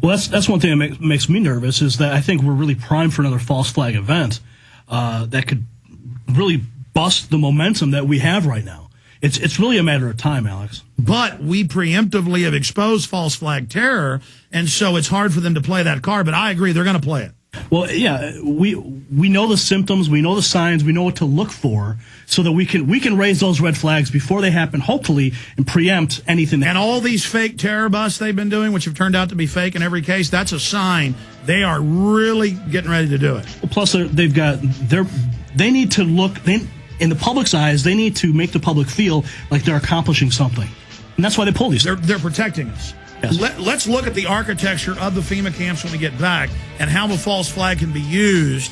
Well, that's one thing that makes me nervous, is that I think we're really primed for another false flag event that could really bust the momentum that we have right now. It's really a matter of time, Alex. But we preemptively have exposed false flag terror, and so it's hard for them to play that card. But I agree, they're going to play it. Well, yeah, we know the symptoms, we know the signs, we know what to look for, so that we can raise those red flags before they happen, hopefully, and preempt anything. And all these fake terror busts they've been doing, which have turned out to be fake in every case, that's a sign they are really getting ready to do it. Well, plus, they need to look. In the public's eyes, they need to make the public feel like they're accomplishing something. And that's why they pull these. They're protecting us. Yes. Let's look at the architecture of the FEMA camps when we get back and how the false flag can be used,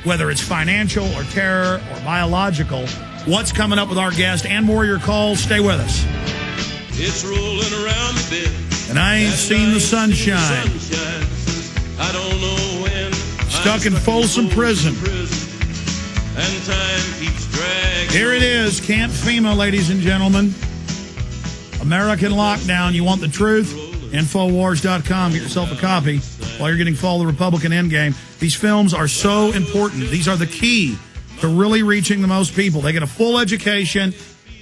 whether it's financial or terror or biological. What's coming up with our guest and more of your calls. Stay with us. It's rolling around the bend. And I ain't seen the sunshine. I don't know when. Stuck in Folsom Prison. And time keeps dragging. Here it is, Camp FEMA, ladies and gentlemen. American lockdown. You want the truth? Infowars.com. Get yourself a copy while you're getting Fall the Republican Endgame. These films are so important. These are the key to really reaching the most people. They get a full education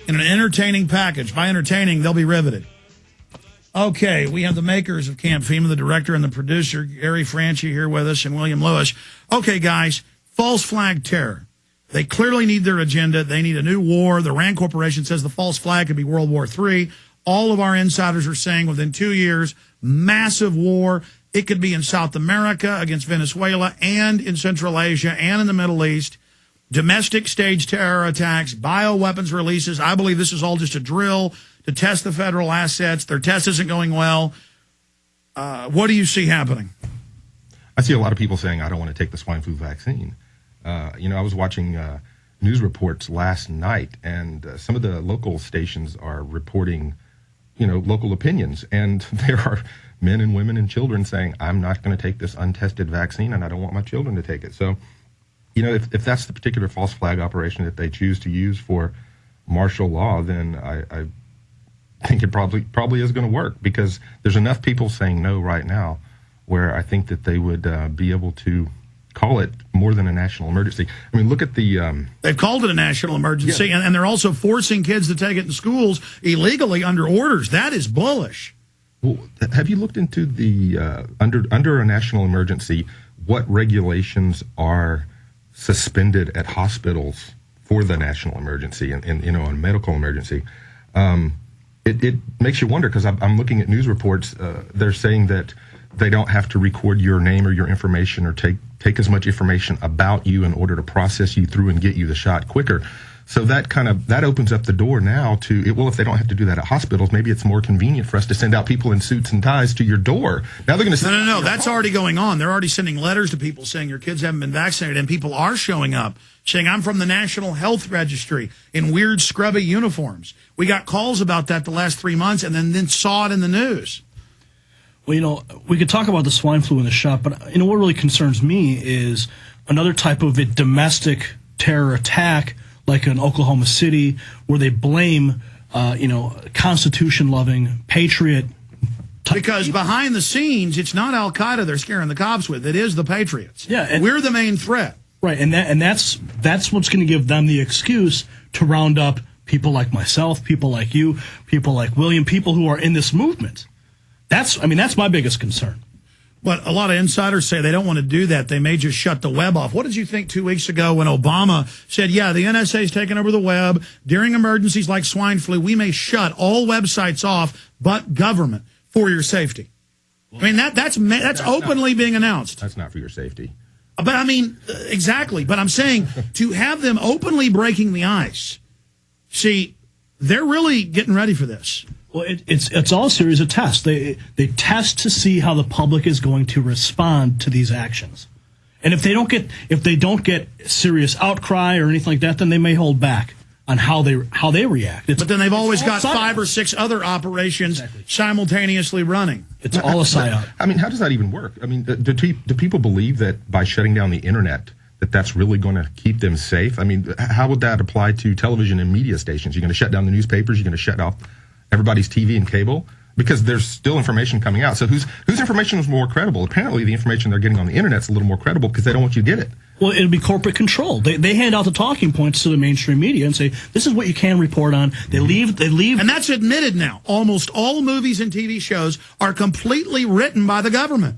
in an entertaining package. By entertaining, they'll be riveted. Okay, we have the makers of Camp FEMA, the director and the producer, Gary Franchi, here with us, and William Lewis. Okay, guys, false flag terror. They clearly need their agenda. They need a new war. The Rand Corporation says the false flag could be World War III. All of our insiders are saying within 2 years, massive war. It could be in South America against Venezuela and in Central Asia and in the Middle East. Domestic stage terror attacks, bioweapons releases. I believe this is all just a drill to test the federal assets. Their test isn't going well. What do you see happening? I see a lot of people saying, I don't want to take the swine flu vaccine. I was watching news reports last night, and some of the local stations are reporting, local opinions. And there are men and women and children saying, I'm not going to take this untested vaccine, and I don't want my children to take it. So, if that's the particular false flag operation that they choose to use for martial law, then I think it probably is going to work, because there's enough people saying no right now where I think that they would be able to call it more than a national emergency. I mean, look at the... They've called it a national emergency, yeah. and they're also forcing kids to take it in schools illegally under orders. That is bullish. Well, have you looked into the under a national emergency, what regulations are suspended at hospitals for the national emergency and a medical emergency? It makes you wonder, because I'm looking at news reports. They're saying that they don't have to record your name or your information or take as much information about you in order to process you through and get you the shot quicker. So that opens up the door now to, if they don't have to do that at hospitals, maybe it's more convenient for us to send out people in suits and ties to your door. Now they're going to send No, that's already going on. They're already sending letters to people saying your kids haven't been vaccinated, and people are showing up saying, I'm from the National Health Registry, in weird scrubby uniforms. We got calls about that the last 3 months and then saw it in the news. Well, we could talk about the swine flu in the shop, but what really concerns me is another type of a domestic terror attack, like in Oklahoma City, where they blame, Constitution-loving, patriot. Because behind the scenes, it's not Al Qaeda they're scaring the cops with; it is the patriots. Yeah, we're the main threat. Right, and that's what's going to give them the excuse to round up people like myself, people like you, people like William, people who are in this movement. That's my biggest concern. But a lot of insiders say they don't want to do that. They may just shut the web off. What did you think 2 weeks ago when Obama said, yeah, the NSA's taken over the web. During emergencies like swine flu, we may shut all websites off but government for your safety. Well, that's openly being announced. That's not for your safety. But exactly. But I'm saying to have them openly breaking the ice. See, they're really getting ready for this. Well, it's all a series of tests. They test to see how the public is going to respond to these actions, and if they don't get serious outcry or anything like that, then they may hold back on how they react. But then they've always got 5 or 6 other operations simultaneously running. It's all a psyop. How does that even work? Do people believe that by shutting down the internet that's really going to keep them safe? How would that apply to television and media stations? You're going to shut down the newspapers? You're going to shut off everybody's TV and cable? because there's still information coming out. So whose information is more credible? Apparently, the information they're getting on the internet's a little more credible because they don't want you to get it. Well, it'll be corporate control. They hand out the talking points to the mainstream media and say, this is what you can report on. They leave. And that's admitted now. Almost all movies and TV shows are completely written by the government.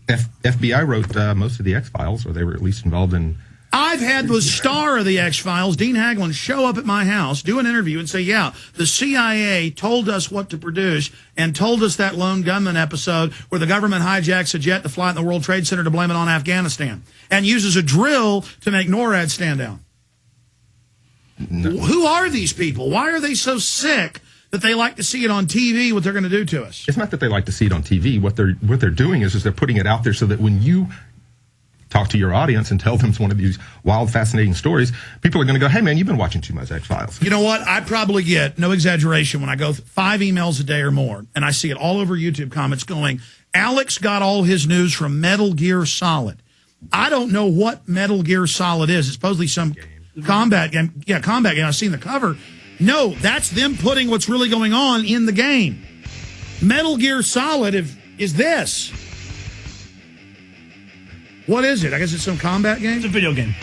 FBI wrote most of the X-Files, or they were at least involved in... I've had the star of the X-Files, Dean Haglund, show up at my house, do an interview, and say, yeah, the CIA told us what to produce and told us that lone gunman episode where the government hijacks a jet to fly in the World Trade Center to blame it on Afghanistan and uses a drill to make NORAD stand down. No. Who are these people? Why are they so sick that they like to see it on TV, what they're going to do to us? It's not that they like to see it on TV. What they're doing is they're putting it out there so that when you talk to your audience and tell them it's one of these wild, fascinating stories, people are going to go, hey, man, you've been watching too much X-Files. You know what? I probably get, no exaggeration, when I go 5 emails a day or more, and I see it all over YouTube comments going, Alex got all his news from Metal Gear Solid. I don't know what Metal Gear Solid is. It's supposedly some combat game. Yeah, combat game. I've seen the cover. No, that's them putting what's really going on in the game. Metal Gear Solid is this. What is it? I guess it's some combat game? It's a video game.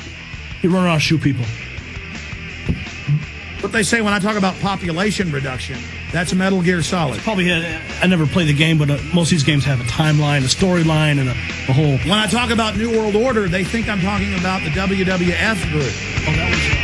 You run around and shoot people. What they say when I talk about population reduction, that's Metal Gear Solid. I never played the game, but most of these games have a timeline, a storyline, and a whole... When I talk about New World Order, they think I'm talking about the WWF group. Oh, that was...